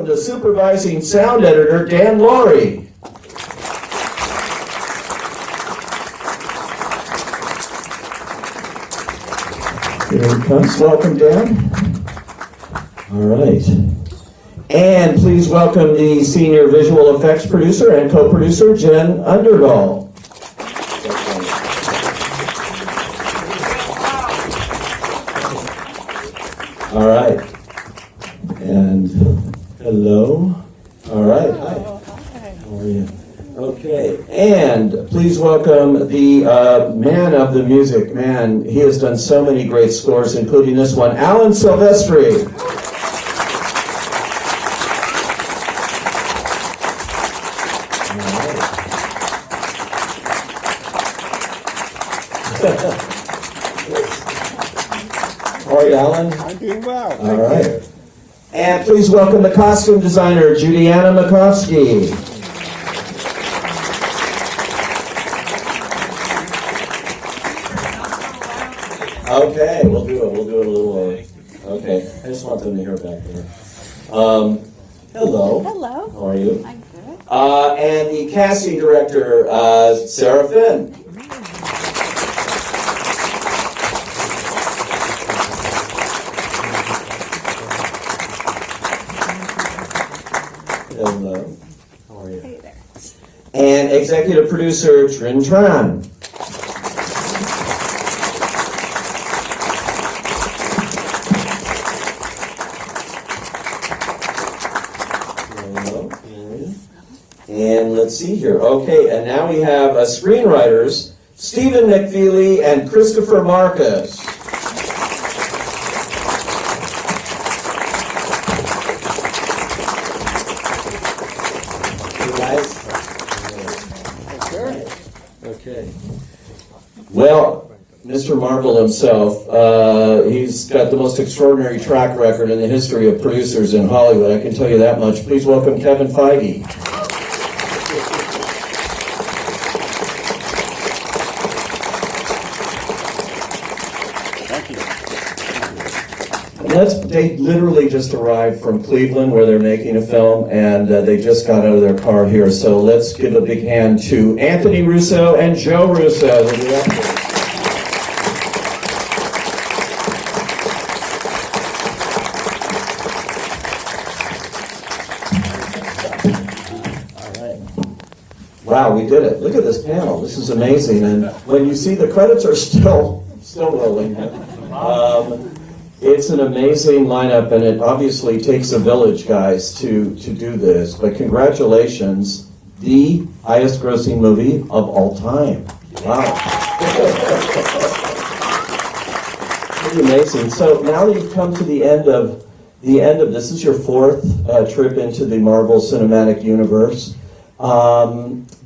to supervising sound editor Dan Laurie. Here he comes. Welcome, Dan. All right. And please welcome the senior visual effects producer and co-producer, Jen Underdahl. All right. And hello. All right. Hi. How are you? Okay. And please welcome the man of the music. Man, he has done so many great scores, including this one, Alan Silvestri. How are you, Alan? I'm doing well. All right. And please welcome the costume designer, Judianna Makovsky. Okay, we'll do it a little way. Okay, I just want them to hear back there. Hello. Hello. How are you? I'm good. And the casting director, Sarah Finn. Hello. How are you? Hey there. And executive producer, Trinh Tran. Hello. And let's see here. Okay, and now we have screenwriters, Stephen McFeely and Christopher Markus. Okay. Well, Mr. Marvel himself, he's got the most extraordinary track record in the history of producers in Hollywood. I can tell you that much. Please welcome Kevin Feige. Thank you. They literally just arrived from Cleveland where they're making a film, and they just got out of their car here. So let's give a big hand to Anthony Russo and Joe Russo, the directors. All right. Wow, we did it. Look at this panel. This is amazing. And when you see the credits are still rolling. It's an amazing lineup, and it obviously takes a village, guys, to do this. But congratulations, the highest grossing movie of all time. Wow. Pretty amazing. So now that you've come to the end of this is your fourth trip into the Marvel Cinematic Universe.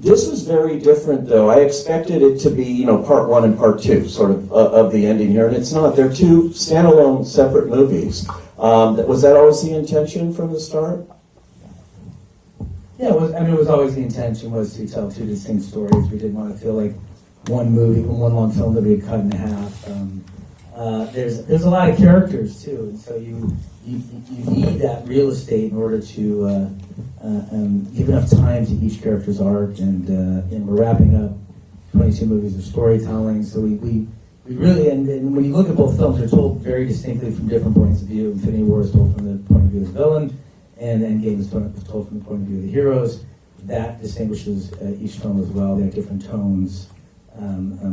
This was very different, though. I expected it to be, part one and part two, sort of the ending here, and it's not. They're two standalone, separate movies. Was that always the intention from the start? Yeah, it was always the intention was to tell two distinct stories. We didn't want to feel like one movie, one long film that we had cut in half. There's a lot of characters too, and so you need that real estate in order to give enough time to each character's arc, and we're wrapping up 22 movies of storytelling. So we really, and when you look at both films, they're told very distinctly from different points of view. Infinity War is told from the point of view of the villain, and Endgame is told from the point of view of the heroes. That distinguishes each film as well. They have different tones.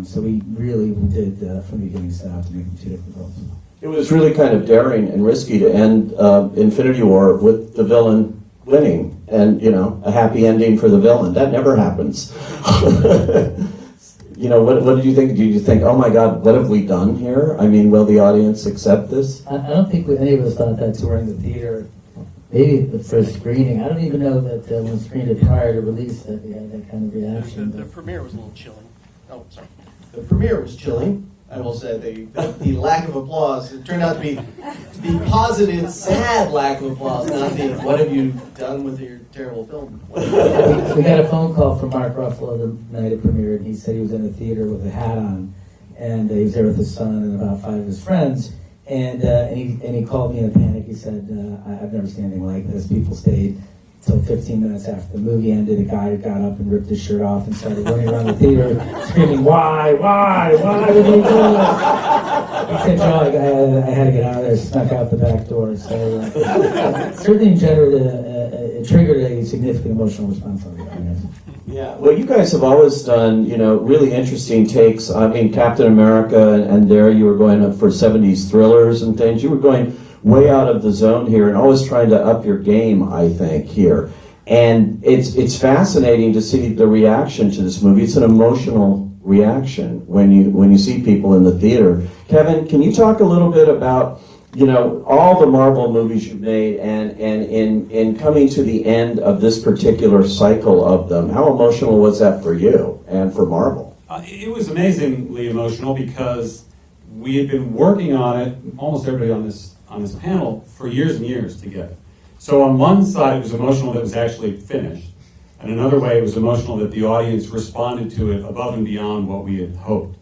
So we really did, from the beginning, set out to make them two different films. It was really kind of daring and risky to end Infinity War with the villain winning and, a happy ending for the villain. That never happens. What did you think? Did you think, oh my God, what have we done here? I mean, will the audience accept this? I don't think any of us thought that touring the theater, maybe the first screening. I don't even know that when we screened it prior to release that we had that kind of reaction. The premiere was a little chilling. Oh, sorry. The premiere was chilling. I will say the lack of applause. It turned out to be the positive, sad lack of applause, not the what have you done with your terrible film. We got a phone call from Mark Ruffalo the night it premiered, and he said he was in the theater with a hat on, and he was there with his son and about 5 of his friends. And he called me in a panic. He said, I've never seen anything like this. People stayed till 15 minutes after the movie ended. A guy got up and ripped his shirt off and started running around the theater screaming, why would you do this? He said, Joe, I had to get out of there, snuck out the back door. So it certainly it triggered a significant emotional response on the audience. Yeah, well, you guys have always done, really interesting takes. I mean, Captain America, and there you were going up for 70s thrillers and things. You were going way out of the zone here and always trying to up your game, I think, here. And it's fascinating to see the reaction to this movie. It's an emotional reaction when you see people in the theater. Kevin, can you talk a little bit about all the Marvel movies you've made and in coming to the end of this particular cycle of them, how emotional was that for you and for Marvel? It was amazingly emotional because we had been working on it, almost everybody on this panel, for years and years together. So on one side it was emotional that it was actually finished, and another way it was emotional that the audience responded to it above and beyond what we had hoped.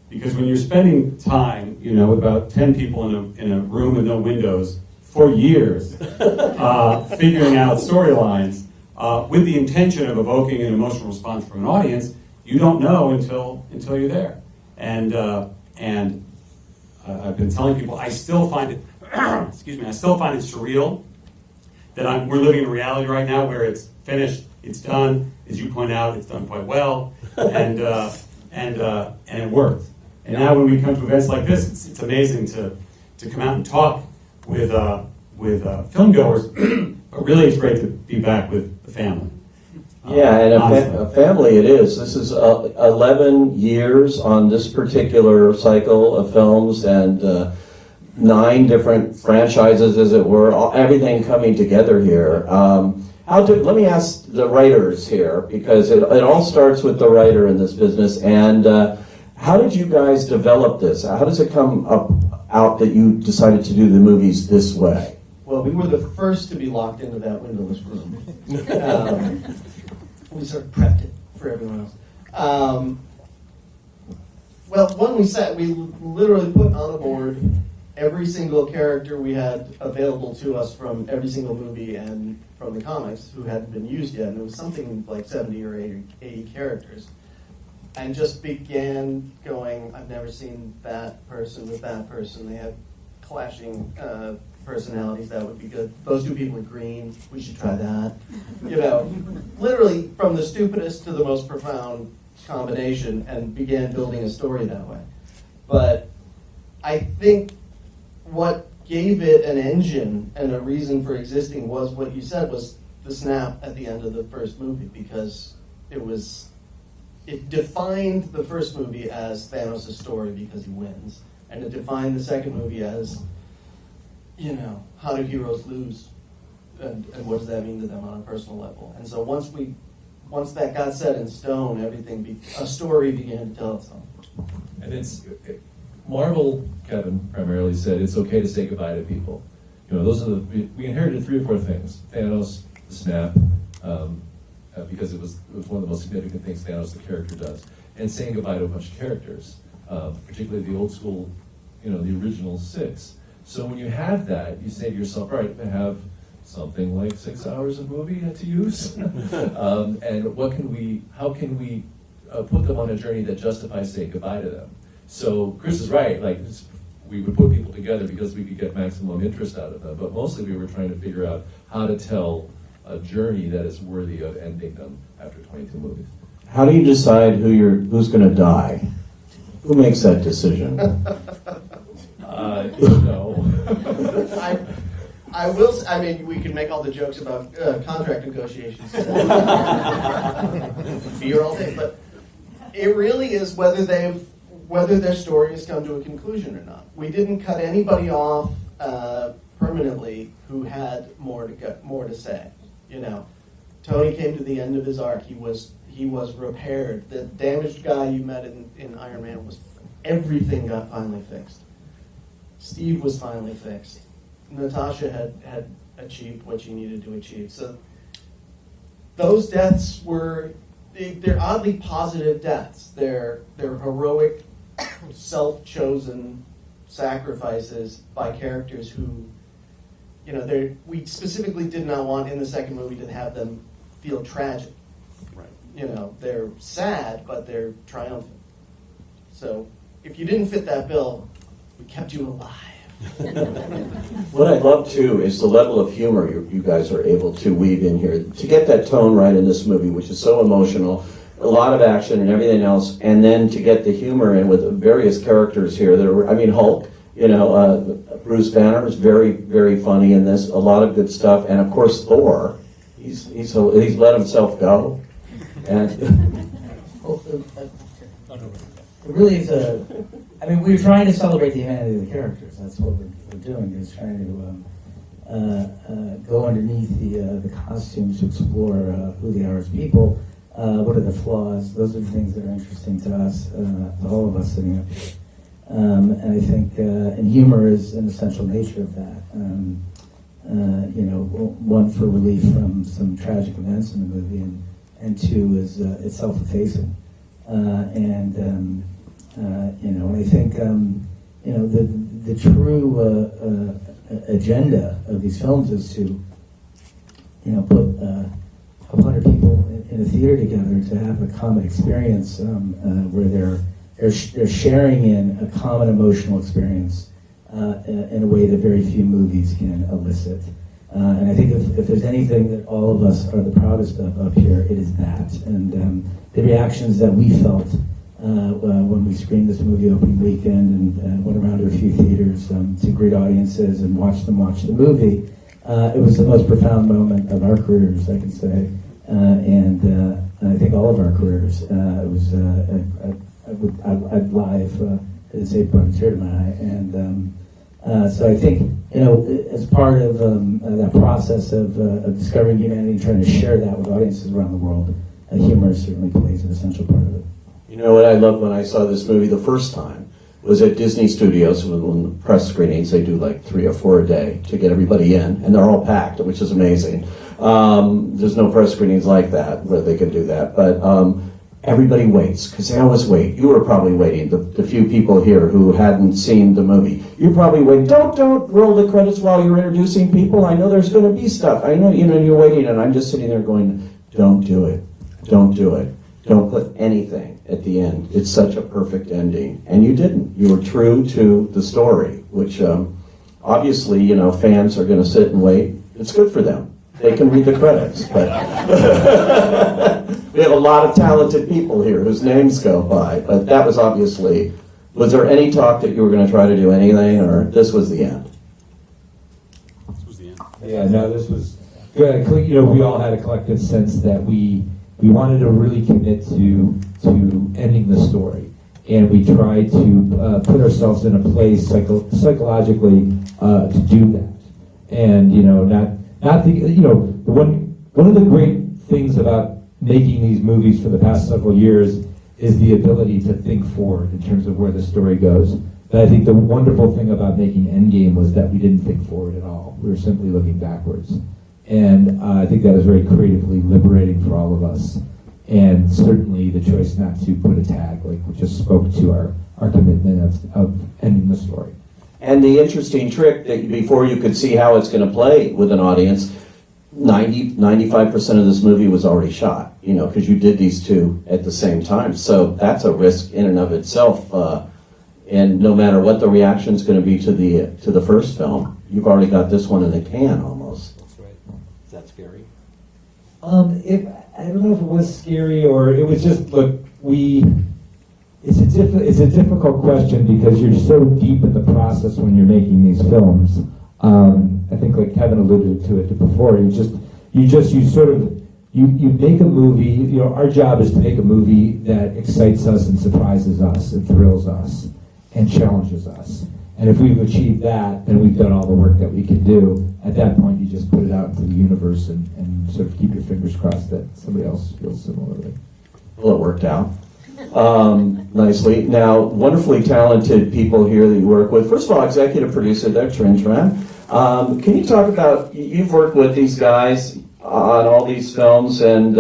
Because when you're spending time, with about 10 people in a room with no windows for years, figuring out storylines, with the intention of evoking an emotional response from an audience, you don't know until you're there. And I've been telling people, I still find it, I still find it surreal that we're living in a reality right now where it's finished, it's done. As you point out, it's done quite well, and it worked. And now when we come to events like this, it's amazing to come out and talk with film goers, but really it's great to be back with the family. Yeah, and a family it is. This is 11 years on this particular cycle of films and 9 different franchises, as it were, everything coming together here. Let me ask the writers here, because it all starts with the writer in this business. And how did you guys develop this? How does it come out that you decided to do the movies this way? Well, we were the first to be locked into that windowless room. We sort of prepped it for everyone else. Well, when we literally put on a board every single character we had available to us from every single movie and from the comics who hadn't been used yet. And it was something like 70 or 80 characters. And just began going, I've never seen that person with that person. They have clashing personalities. That would be good. Those 2 people are green. We should try that. Literally from the stupidest to the most profound combination, and began building a story that way. But I think what gave it an engine and a reason for existing was what you said, was the snap at the end of the first movie, because it defined the first movie as Thanos' story because he wins, and it defined the second movie as, how do heroes lose, and what does that mean to them on a personal level. And so once that got set in stone, a story began to tell itself. And Marvel, Kevin primarily said, it's okay to say goodbye to people. Those are we inherited 3 or 4 things: Thanos, the snap, because it was one of the most significant things Thanos, the character, does, and saying goodbye to a bunch of characters, particularly the old school, the original 6. So when you have that, you say to yourself, all right, I have something like 6 hours of movie to use, and how can we put them on a journey that justifies saying goodbye to them? So Chris is right, we would put people together because we could get maximum interest out of them, but mostly we were trying to figure out how to tell a journey that is worthy of ending them after 22 movies. How do you decide who's going to die? Who makes that decision? No. We can make all the jokes about contract negotiations. Be here all day, but it really is whether their story has come to a conclusion or not. We didn't cut anybody off permanently who had more to say. Tony came to the end of his arc. He was repaired. The damaged guy you met in Iron Man everything got finally fixed. Steve was finally fixed. Natasha had achieved what she needed to achieve. So those deaths they're oddly positive deaths. They're heroic, self-chosen sacrifices by characters who, we specifically did not want in the second movie to have them feel tragic. Right. They're sad, but they're triumphant. So if you didn't fit that bill, we kept you alive. What I love too is the level of humor you guys are able to weave in here to get that tone right in this movie, which is so emotional, a lot of action and everything else, and then to get the humor in with the various characters here. Hulk, Bruce Banner is very, very funny in this. A lot of good stuff, and of course Thor. He's let himself go, and It really is we're trying to celebrate the humanity of the characters. That's what we're doing, is trying to go underneath the costumes to explore who they are as people, what are the flaws. Those are the things that are interesting to us, to all of us sitting up here. And I think, and humor is an essential nature of that. One, for relief from some tragic events in the movie, and two is it's self-effacing. I think the true agenda of these films is to put a couple hundred people in a theater together to have a common experience where they're sharing in a common emotional experience in a way that very few movies can elicit. And I think if there's anything that all of us are the proudest of up here, it is that. And the reactions that we felt when we screened this movie opening weekend and went around to a few theaters to greet audiences and watch them watch the movie, it was the most profound moment of our careers, I can say, and I think all of our careers. It was I'd lie if it had brought a tear to my eye, and so I think as part of that process of discovering humanity and trying to share that with audiences around the world, humor certainly plays an essential part of it. What I loved when I saw this movie the first time was at Disney Studios. When the press screenings, they do like 3 or 4 a day to get everybody in, and they're all packed, which is amazing. There's no press screenings like that where they can do that, but everybody waits, because they always wait. You were probably waiting, the few people here who hadn't seen the movie. You're probably waiting, don't roll the credits while you're introducing people. I know there's going to be stuff. I know, you're waiting, and I'm just sitting there going, don't do it. Don't do it. Don't put anything at the end. It's such a perfect ending. And you didn't. You were true to the story, which obviously, fans are going to sit and wait. It's good for them. They can read the credits, but we have a lot of talented people here whose names go by, but that was obviously, was there any talk that you were going to try to do anything, or this was the end? This was the end. Yeah, no, this was good. We all had a collective sense that we wanted to really commit to ending the story, and we tried to put ourselves in a place psychologically to do that, and not the one of the great things about making these movies for the past several years is the ability to think forward in terms of where the story goes. But I think the wonderful thing about making Endgame was that we didn't think forward at all. We were simply looking backwards. And I think that was very creatively liberating for all of us. And certainly the choice not to put a tag, just spoke to our commitment of ending the story. And the interesting trick that before you could see how it's going to play with an audience, 95% of this movie was already shot, because you did these two at the same time. So that's a risk in and of itself. And no matter what the reaction is going to be to the first film, you've already got this one in the can almost. That's right. Is that scary? I don't know if it was scary or it was just, it's a difficult question because you're so deep in the process when you're making these films. I think like Kevin alluded to it before, you make a movie, our job is to make a movie that excites us and surprises us and thrills us and challenges us. And if we've achieved that, then we've done all the work that we can do. At that point, you just put it out into the universe and sort of keep your fingers crossed that somebody else feels similarly. Well, it worked out nicely. Now, wonderfully talented people here that you work with. First of all, executive producer there, Trinh Tran. Can you talk about, you've worked with these guys on all these films, and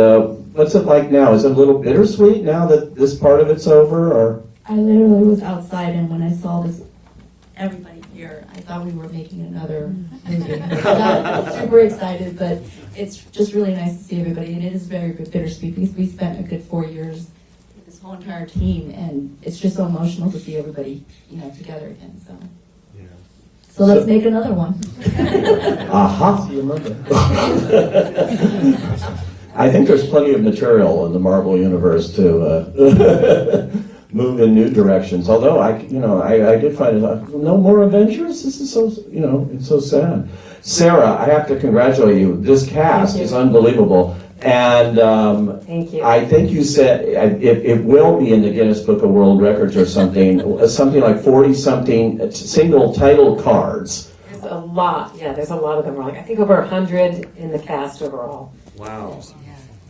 what's it like now? Is it a little bittersweet now that this part of it's over, or? I literally was outside, and when I saw this everybody here. I thought we were making another movie. Not super excited, but it's just really nice to see everybody, and it is very bittersweet because we spent a good 4 years with this whole entire team, and it's just so emotional to see everybody, together again. So let's make another one. Aha. I think there's plenty of material in the Marvel universe to move in new directions. Although I did find it, no more Avengers. This is so, it's so sad. Sarah, I have to congratulate you. This cast is unbelievable. And Thank you. I think you said it will be in the Guinness Book of World Records or something like 40-something single title cards. There's a lot. Yeah, there's a lot of them. I think over 100 in the cast overall. Wow.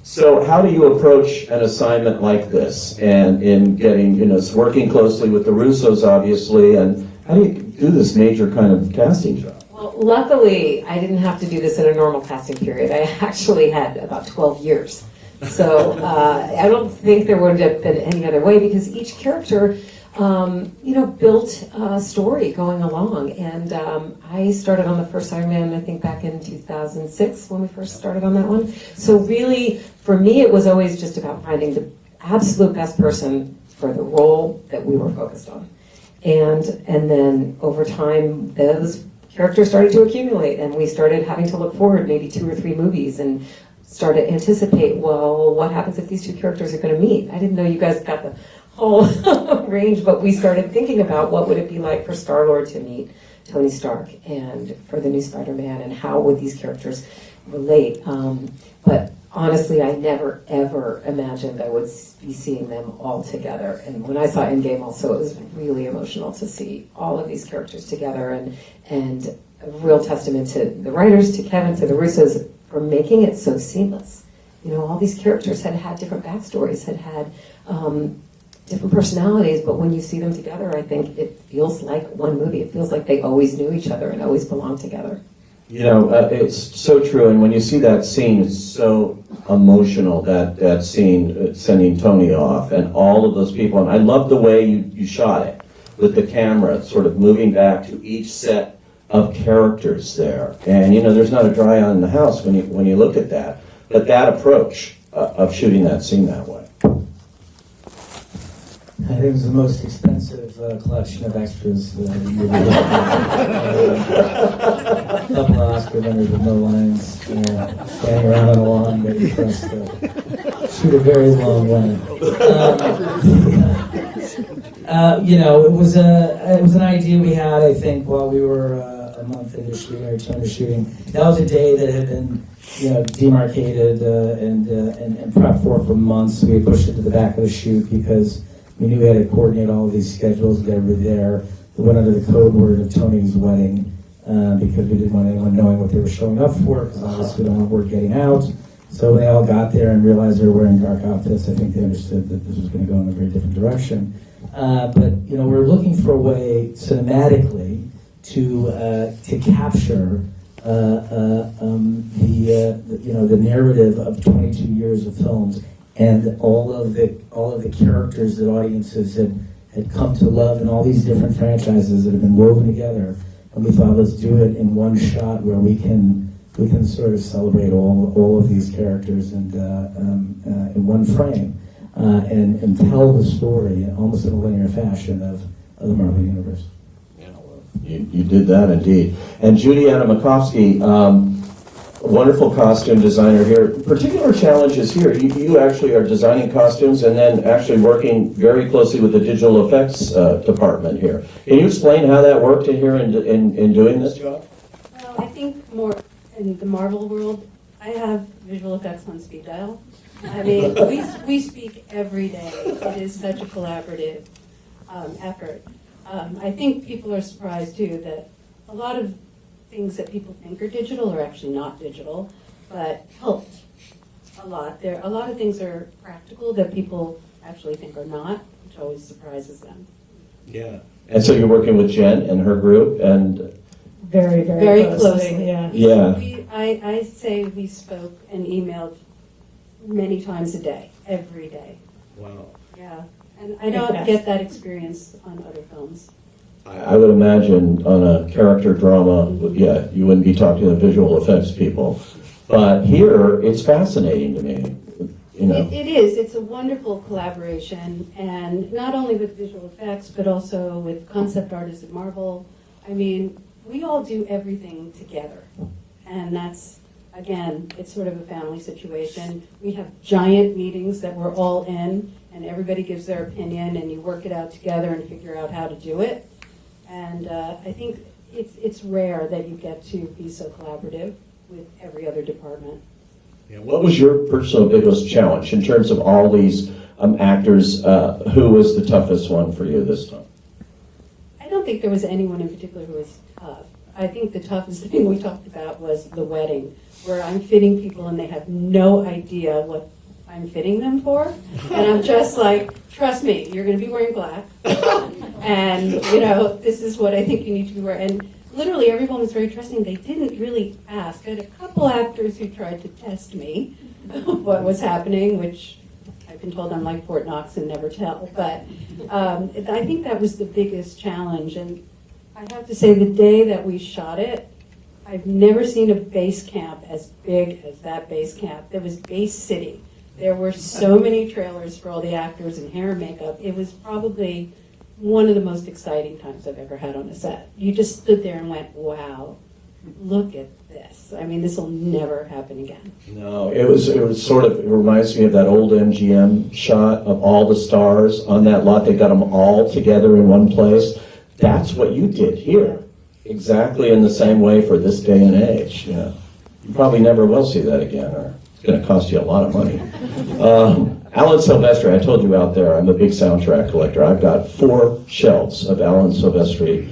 So how do you approach an assignment like this, and in getting, it's working closely with the Russos, obviously, and how do you do this major kind of casting job? Well, luckily, I didn't have to do this in a normal casting period. I actually had about 12 years. So I don't think there would have been any other way, because each character, built a story going along. And I started on the first Iron Man, I think, back in 2006 when we first started on that one. So really, for me, it was always just about finding the absolute best person for the role that we were focused on. And then over time, those characters started to accumulate, and we started having to look forward maybe 2 or 3 movies and start to anticipate, well, what happens if these 2 characters are going to meet? I didn't know you guys got the whole range, but we started thinking about what would it be like for Star-Lord to meet Tony Stark, and for the new Spider-Man, and how would these characters relate. But honestly, I never, ever imagined I would be seeing them all together. And when I saw Endgame also, it was really emotional to see all of these characters together, and a real testament to the writers, to Kevin, to the Russos, for making it so seamless. All these characters had different backstories, had different personalities, but when you see them together, I think it feels like one movie. It feels like they always knew each other and always belonged together. It's so true, and when you see that scene, it's so emotional, that scene sending Tony off, and all of those people, and I love the way you shot it, with the camera sort of moving back to each set of characters there. And there's not a dry eye in the house when you look at that, but that approach of shooting that scene that way. I think it was the most expensive collection of extras that we've ever had. A couple of Oscar winners with no lines, standing around on a lawn waiting for us to shoot a very long one. It was an idea we had, I think, while we were a month into shooting or 2 into shooting. That was a day that had been demarcated and prepped for months. We had pushed it to the back of the shoot because we knew we had to coordinate all of these schedules, get everybody there. We went under the code word of Tony's wedding because we didn't want anyone knowing what they were showing up for, because obviously we don't want word getting out. So when they all got there and realized they were wearing dark outfits, I think they understood that this was going to go in a very different direction. But we're looking for a way cinematically to capture the narrative of 22 years of films, and all of the characters that audiences had come to love, and all these different franchises that have been woven together. And we thought, let's do it in one shot where we can sort of celebrate all of these characters and in one frame, and tell the story almost in a linear fashion of the Marvel Universe. You did that indeed. And Judianna Makovsky, wonderful costume designer here. Particular challenges here. You actually are designing costumes and then actually working very closely with the digital effects department here. Can you explain how that worked in here in doing this job? Well, I think more in the Marvel world, I have visual effects on speed dial. I mean, we speak every day. It is such a collaborative effort. I think people are surprised too that a lot of things that people think are digital are actually not digital, but helped a lot. A lot of things are practical that people actually think are not, which always surprises them. Yeah. And so you're working with Jen and her group, and Very closely. Yeah. yeah. I say we spoke and emailed many times a day, every day. Wow. Yeah, and I don't get that experience on other films. I would imagine on a character drama, yeah, you wouldn't be talking to the visual effects people. But here, it's fascinating to me, you know. It is. It's a wonderful collaboration, and not only with visual effects, but also with concept artists at Marvel. I mean, we all do everything together, and that's, again, it's sort of a family situation. We have giant meetings that we're all in, and everybody gives their opinion, and you work it out together and figure out how to do it. And I think it's rare that you get to be so collaborative with every other department. Yeah, what was your personal biggest challenge in terms of all these actors? Who was the toughest one for you this time? I don't think there was anyone in particular who was tough. I think the toughest thing we talked about was the wedding, where I'm fitting people and they have no idea what I'm fitting them for. And I'm just like, trust me, you're going to be wearing black. And, you know, this is what I think you need to be wearing. And literally everyone was very trusting. They didn't really ask. I had a couple actors who tried to test me what was happening, which I've been told I'm like Fort Knox and never tell. But I think that was the biggest challenge. And I have to say, the day that we shot it, I've never seen a base camp as big as that base camp. There was Base City. There were so many trailers for all the actors and hair and makeup. It was probably one of the most exciting times I've ever had on a set. You just stood there and went, wow, look at this. I mean, this will never happen again. No, it was sort of, it reminds me of that old MGM shot of all the stars on that lot. They got them all together in one place. That's what you did here. Exactly in the same way for this day and age. Yeah. You probably never will see that again, or it's going to cost you a lot of money. Alan Silvestri, I told you out there, I'm a big soundtrack collector. I've got 4 shelves of Alan Silvestri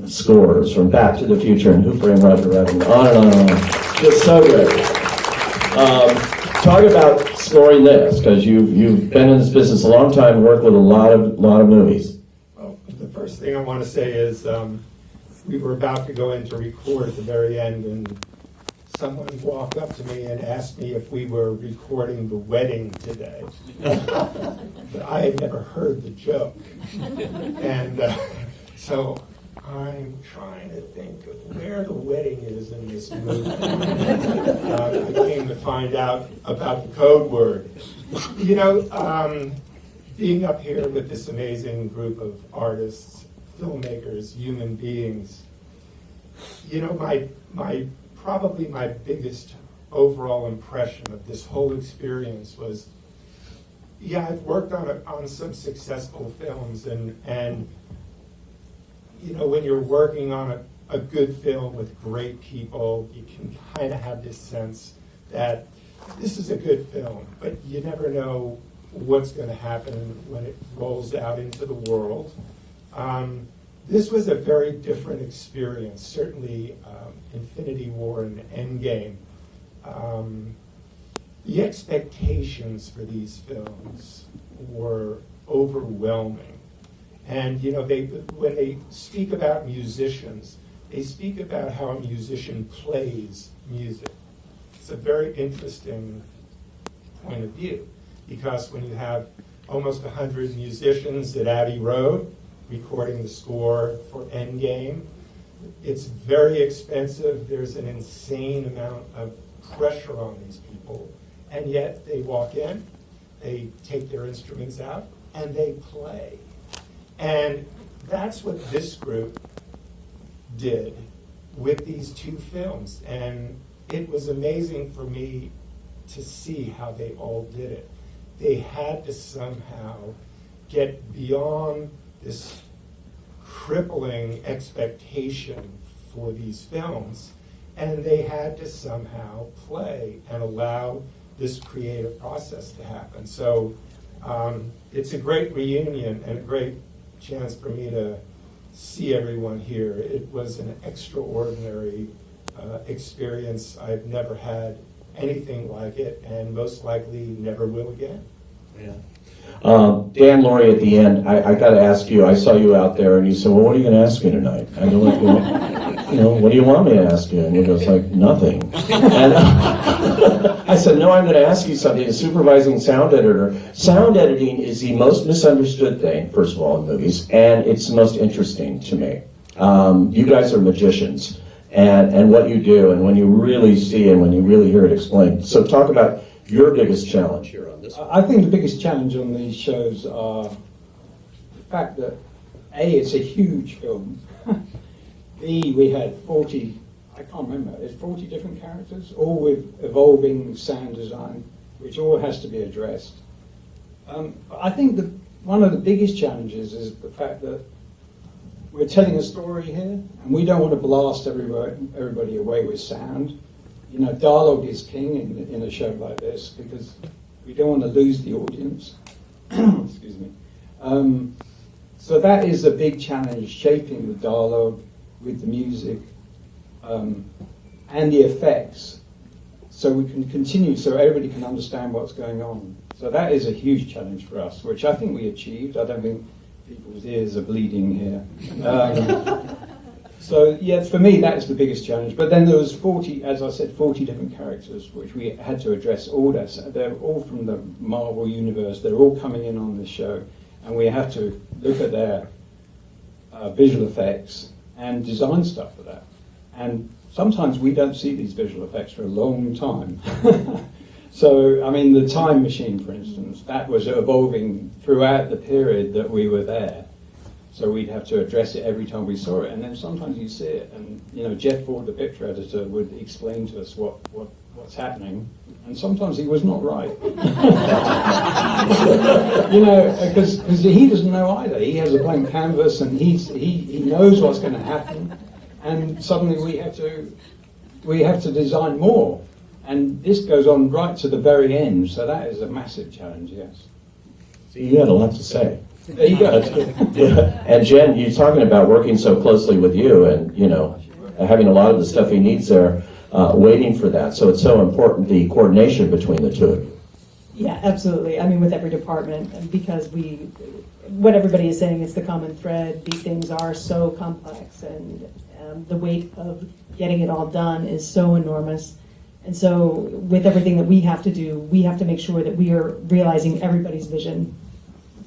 scores from Back to the Future and Who Framed Roger Rabbit, and on and on and on. Just so good. Talk about scoring this, because you've been in this business a long time, worked with a lot of movies. Well, the first thing I want to say is we were about to go in to record at the very end, and someone walked up to me and asked me if we were recording the wedding today. But I had never heard the joke. And so I'm trying to think of where the wedding is in this movie. I came to find out about the code word. You know, being up here with this amazing group of artists, filmmakers, human beings, you know, probably my biggest overall impression of this whole experience was, yeah, I've worked on some successful films, and you know, when you're working on a good film with great people, you can kind of have this sense that this is a good film, but you never know what's going to happen when it rolls out into the world. This was a very different experience, certainly Infinity War and Endgame. The expectations for these films were overwhelming. And you know, when they speak about musicians, they speak about how a musician plays music. It's a very interesting point of view, because when you have almost 100 musicians at Abbey Road recording the score for Endgame, it's very expensive. There's an insane amount of pressure on these people, and yet they walk in, they take their instruments out, and they play. And that's what this group did with these 2 films, and it was amazing for me to see how they all did it. They had to somehow get beyond this crippling expectation for these films, and they had to somehow play and allow this creative process to happen. So it's a great reunion and a great chance for me to see everyone here. It was an extraordinary experience. I've never had anything like it, and most likely never will again. Yeah. Dan Laurie, at the end, I got to ask you, I saw you out there and you said, well, what are you going to ask me tonight? I go, like, well, you know, what do you want me to ask you? And he goes like, nothing. And I said, no, I'm going to ask you something. As supervising sound editor, sound editing is the most misunderstood thing, first of all, in movies, and it's the most interesting to me. You guys are magicians, and what you do, and when you really see and when you really hear it explained. So talk about your biggest challenge here on this one. I think the biggest challenge on these shows are the fact that A, it's a huge film. B, we had 40, I can't remember, there's 40 different characters, all with evolving sound design, which all has to be addressed. I think that one of the biggest challenges is the fact that we're telling a story here, and we don't want to blast everybody away with sound. You know, dialogue is king in a show like this because we don't want to lose the audience. Excuse me. So that is a big challenge, shaping the dialogue with the music and the effects, so we can continue, so everybody can understand what's going on. So that is a huge challenge for us, which I think we achieved. I don't think people's ears are bleeding here. So yeah, for me that is the biggest challenge. But then there was 40, as I said, 40 different characters which we had to address. All that, they're all from the Marvel universe. They're all coming in on this show, and we have to look at their visual effects and design stuff for that. And sometimes we don't see these visual effects for a long time. So, I mean, the time machine, for instance, that was evolving throughout the period that we were there. So we'd have to address it every time we saw it. And then sometimes you see it, and, you know, Jeff Ford, the picture editor, would explain to us what's happening. And sometimes he was not right. You know, because he doesn't know either. He has a blank canvas, and he knows what's going to happen. And suddenly we have to design more. And this goes on right to the very end, so that is a massive challenge, yes. So you had a lot to say. There you go. That's good. Yeah. And Jen, you're talking about working so closely with you and, you know, having a lot of the stuff he needs there, waiting for that. So it's so important, the coordination between the two of you. Yeah, absolutely. I mean, with every department, because what everybody is saying is the common thread. These things are so complex, and the weight of getting it all done is so enormous. And so with everything that we have to do, we have to make sure that we are realizing everybody's vision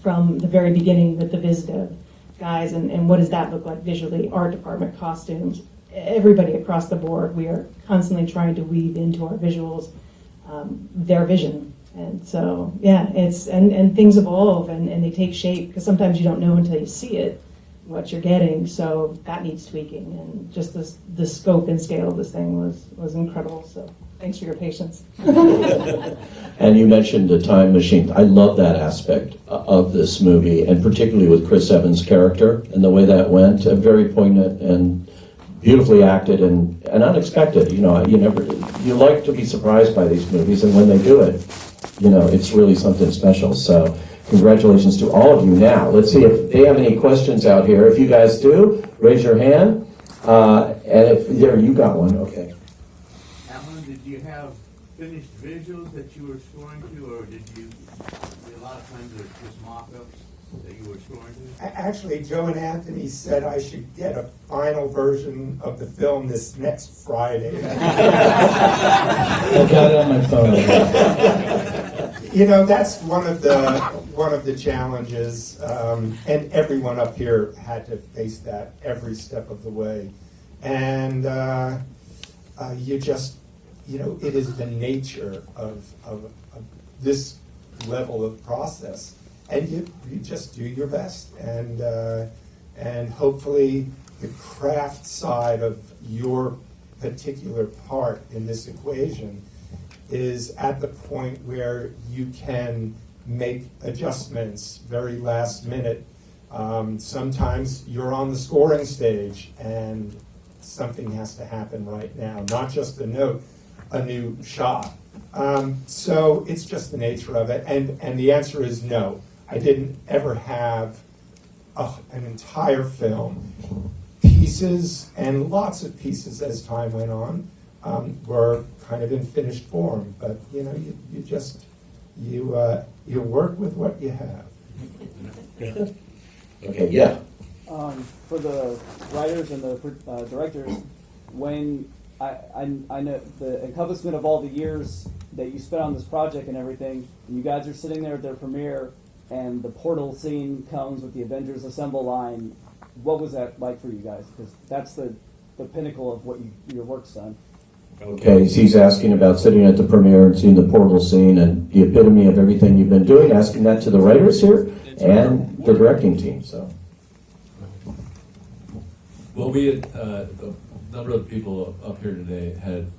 from the very beginning with the viz dev guys, and what does that look like visually, art department, costumes, everybody across the board. We are constantly trying to weave into our visuals their vision. And so, yeah, and things evolve and they take shape, because sometimes you don't know until you see it what you're getting, so that needs tweaking, and just the scope and scale of this thing was incredible, so thanks for your patience. And you mentioned the time machine. I love that aspect of this movie, and particularly with Chris Evans' character and the way that went, very poignant and beautifully acted and unexpected. You know, you like to be surprised by these movies, and when they do it, you know, it's really something special. So congratulations to all of you. Now, let's see if they have any questions out here. If you guys do, raise your hand. And if there, you got one, okay. Alan, did you have finished visuals that you were scoring to, or did you, a lot of times there's just mock-ups that you were scoring to? Actually, Joe and Anthony said I should get a final version of the film this next Friday. I got it on my phone. You know, that's one of the challenges, and everyone up here had to face that every step of the way. And you just, you know, it is the nature of this level of process, and you just do your best, and hopefully the craft side of your particular part in this equation is at the point where you can make adjustments very last minute. Sometimes you're on the scoring stage and something has to happen right now, not just a note, a new shot. So it's just the nature of it, and the answer is no. I didn't ever have an entire film. Pieces, and lots of pieces as time went on, were kind of in finished form, but you know, you just work with what you have. Okay, yeah. For the writers and the directors, when I know the encompassment of all the years that you spent on this project and everything, and you guys are sitting there at their premiere, and the portal scene comes with the Avengers Assemble line. What was that like for you guys? Because that's the pinnacle of what your work's done. Okay, so he's asking about sitting at the premiere and seeing the portal scene and the epitome of everything you've been doing, asking that to the writers here and the directing team, so. Well, we had, a number of people up here today had,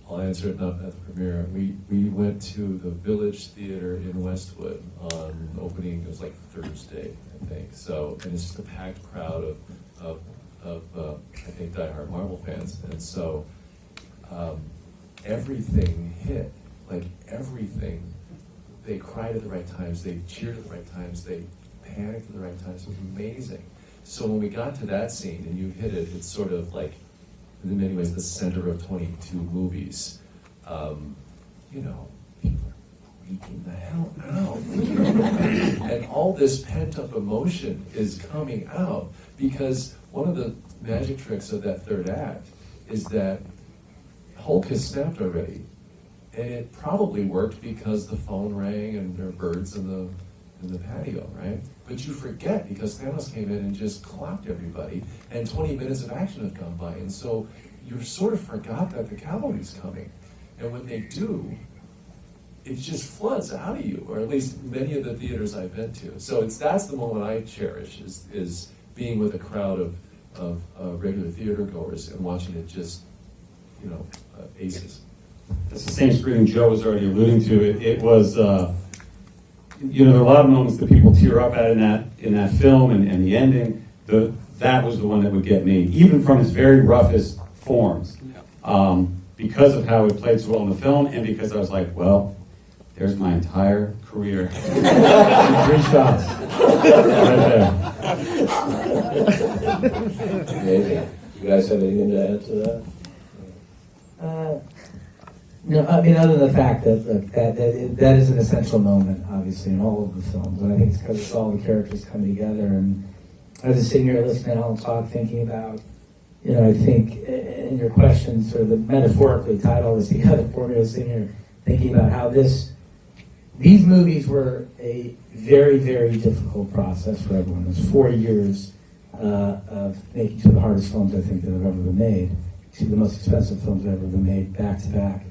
I'll answer it not at the premiere. We went to the Village Theater in Westwood on opening, it was like Thursday, I think. So, and it's just a packed crowd of I think, diehard Marvel fans. And so, everything hit, like everything. They cried at the right times, they cheered at the right times, they panicked at the right times. It was amazing. So when we got to that scene and you hit it, it's sort of like, in many ways, the center of 22 movies. You know, people are freaking the hell out. And all this pent-up emotion is coming out because one of the magic tricks of that third act is that Hulk has snapped already. And it probably worked because the phone rang and there are birds in the patio, right? But you forget because Thanos came in and just clocked everybody, and 20 minutes of action have gone by, and so you sort of forgot that the cavalry's coming. And when they do, it just floods out of you, or at least many of the theaters I've been to. So that's the moment I cherish, is being with a crowd of regular theater goers and watching it just, aces. It's the same screening Joe was already alluding to. It was, there are a lot of moments that people tear up at in that film and the ending. That was the one that would get me, even from its very roughest forms, because of how it played so well in the film, and because I was like, well, there's my entire career. 3 shots. Right there. Amazing. You guys have anything to add to that? No, I mean, other than the fact that is an essential moment, obviously, in all of the films. And I think it's because it's all the characters come together. And I was just sitting here listening to Alan talk, thinking about, I think in your question, sort of the metaphorically tied all this together for me. I was sitting here thinking about how these movies were a very, very difficult process for everyone. It was 4 years of making two of the hardest films I think that have ever been made, two of the most expensive films that have ever been made, back to back.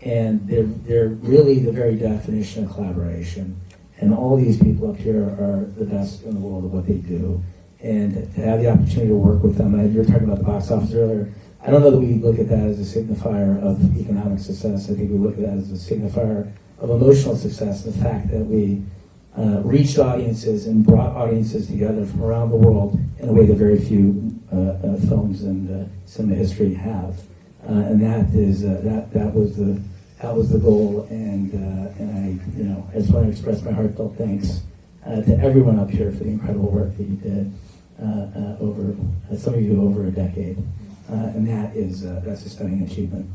And they're really the very definition of collaboration. And all these people up here are the best in the world at what they do. And to have the opportunity to work with them, you were talking about the box office earlier, I don't know that we look at that as a signifier of economic success. I think we look at that as a signifier of emotional success, the fact that we reached audiences and brought audiences together from around the world in a way that very few films in cinema history have. And that was the goal, and I just want to express my heartfelt thanks to everyone up here for the incredible work that you did over some of you over a decade, and that's a stunning achievement.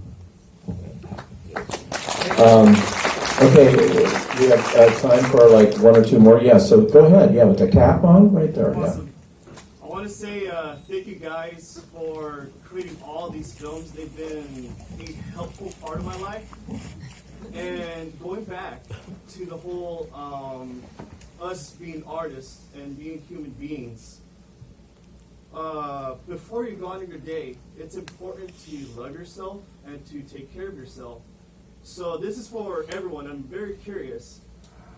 Okay, we have time for like 1 or 2 more. Yeah, so go ahead. Yeah, with the cap on right there. Awesome. I want to say thank you guys for creating all these films. They've been a helpful part of my life. And going back to the whole us being artists and being human beings, before you go on your day, it's important to love yourself and to take care of yourself. So this is for everyone. I'm very curious.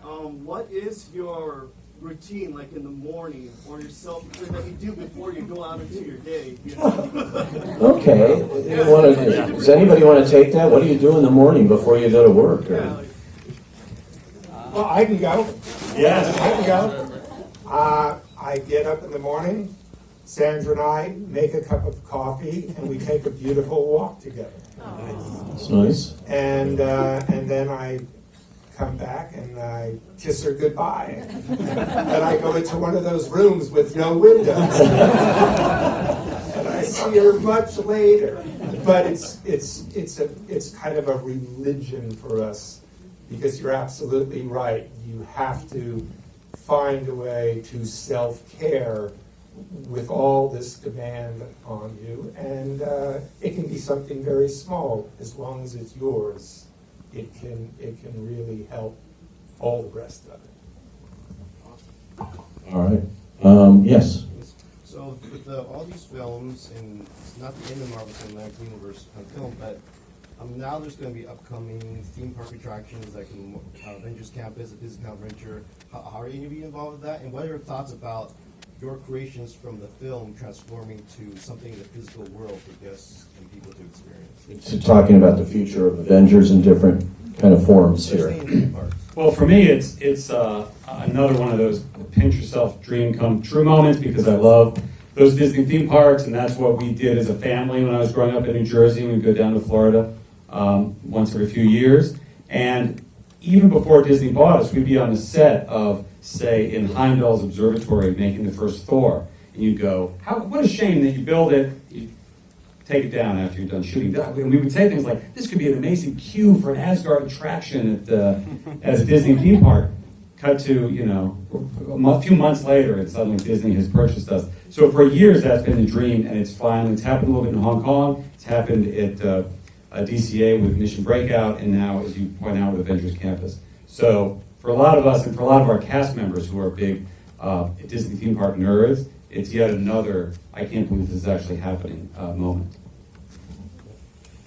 What is your routine like in the morning, or your self-care that you do before you go out into your day? Okay. Does anybody want to take that? What do you do in the morning before you go to work? Well, I can go. Yes. I can go. I get up in the morning, Sandra and I make a cup of coffee, and we take a beautiful walk together. That's nice. And then I come back and I kiss her goodbye. And I go into one of those rooms with no windows. And I see her much later. But it's kind of a religion for us, because you're absolutely right. You have to find a way to self-care with all this demand on you, and it can be something very small as long as it's yours. it can really help all the rest of it. All right. Yes. So with all these films, and it's not in the Marvel Cinematic Universe on film, but now there's going to be upcoming theme park attractions like Avengers Campus, a Disney Adventure. How are you going to be involved with that? And what are your thoughts about your creations from the film transforming to something in the physical world for guests and people to experience? So talking about the future of Avengers in different kind of forms here. Well, for me, it's another one of those pinch yourself, dream come true moments, because I love those Disney theme parks, and that's what we did as a family when I was growing up in New Jersey. We'd go down to Florida once every few years, and even before Disney bought us, we'd be on the set of, say, in Heimdall's observatory making the first Thor, and you'd go, what a shame that you build it, you take it down after you're done shooting. And we would say things like, this could be an amazing cue for an Asgard attraction at a Disney theme park. Cut to, a few months later, and suddenly Disney has purchased us. So for years, that's been the dream, and it's happened a little bit in Hong Kong, it's happened at DCA with Mission Breakout, and now, as you point out, with Avengers Campus. So for a lot of us, and for a lot of our cast members who are big Disney theme park nerds, it's yet another, I can't believe this is actually happening, moment.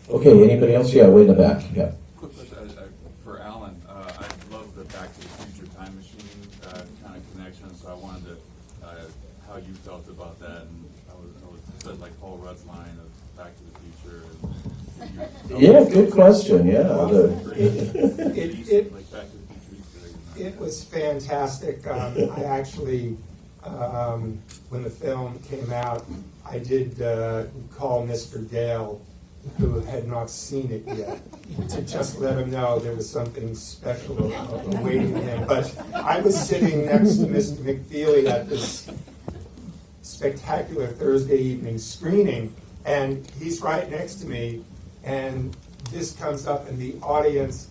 Okay, anybody else? Yeah, way in the back. Yeah. Quick question for Alan. I love the Back to the Future time machine kind of connection, so I wanted to, how you felt about that, and I was said like Paul Rudd's line of Back to the Future. Yeah, good question. Yeah. It was fantastic. I actually, when the film came out, I did call Mr. Dale, who had not seen it yet, to just let him know there was something special awaiting him. But I was sitting next to Mr. McFeely at this spectacular Thursday evening screening, and he's right next to me, and this comes up, and the audience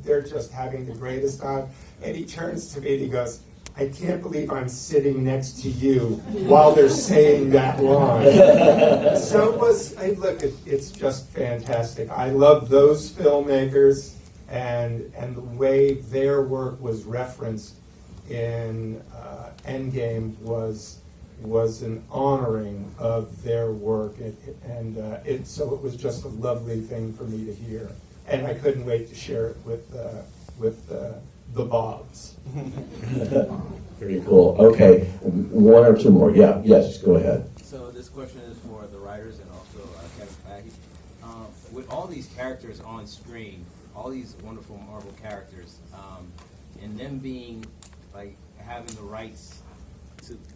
they're just having the greatest time, and he turns to me and he goes, I can't believe I'm sitting next to you while they're saying that line. So it's just fantastic. I love those filmmakers, and the way their work was referenced in Endgame was an honoring of their work, so it was just a lovely thing for me to hear, and I couldn't wait to share it with the Bobs. Very cool. Okay, one or two more. Yeah, yes, go ahead. So this question is for the writers and also Kevin Feige. With all these characters on screen, all these wonderful Marvel characters, and them being like having the rights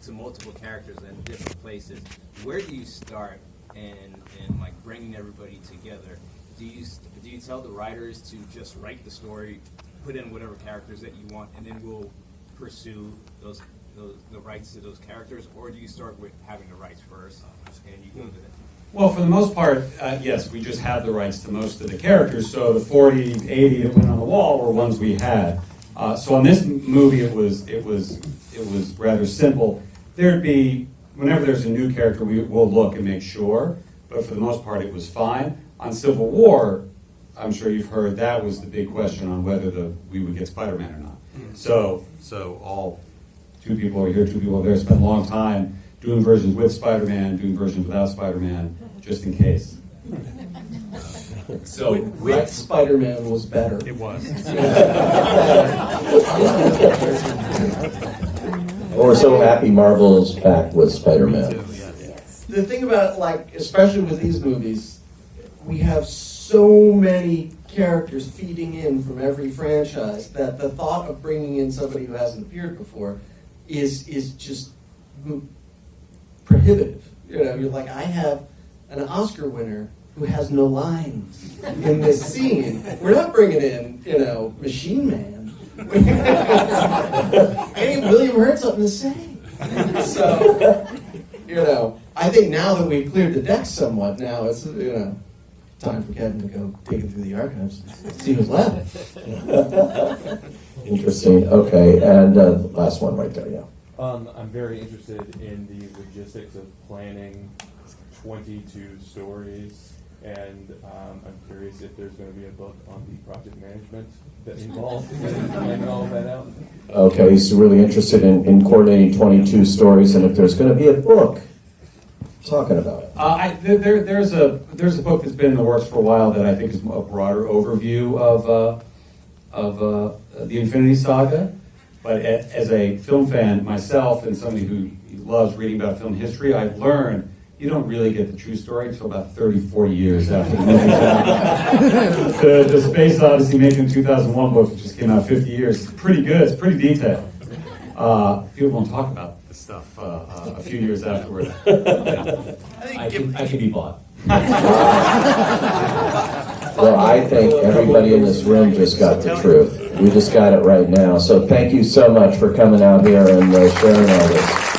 to multiple characters in different places, where do you start in like bringing everybody together? Do you tell the writers to just write the story, put in whatever characters that you want, and then we'll pursue the rights to those characters, or do you start with having the rights first and you go to it? Well, for the most part, yes, we just have the rights to most of the characters. So the 40, 80 that went on the wall were ones we had. So on this movie, it was rather simple. There'd be, whenever there's a new character, we'll look and make sure. But for the most part, it was fine. On Civil War, I'm sure you've heard that was the big question on whether we would get Spider-Man or not. So all two people are here, two people are there. Spent a long time doing versions with Spider-Man, doing versions without Spider-Man, just in case. So with Spider-Man was better. It was. We're so happy Marvel's back with Spider-Man. The thing about, like, especially with these movies, we have so many characters feeding in from every franchise that the thought of bringing in somebody who hasn't appeared before is just prohibitive. You're like, I have an Oscar winner who has no lines in this scene. We're not bringing in, Machine Man. Hey, William Hurt something to say. So, I think now that we've cleared the decks somewhat, now it's, time for Kevin to go digging through the archives, see who's left. Interesting. Okay, and last one right there, yeah. I'm very interested in the logistics of planning 22 stories And I'm curious if there's going to be a book on the project management that involved in planning all of that out. Okay, he's really interested in coordinating 22 stories, and if there's going to be a book talking about it. There's a book that's been in the works for a while that I think is a broader overview of the Infinity Saga. But as a film fan myself and somebody who loves reading about film history, I've learned you don't really get the true story until about 30, 40 years after the movie's out. The Space Odyssey made in 2001 book, which just came out 50 years, it's pretty good, it's pretty detailed. People won't talk about this stuff a few years afterward. I can be bought. Well, I think everybody in this room just got the truth. We just got it right now. So thank you so much for coming out here and sharing all this.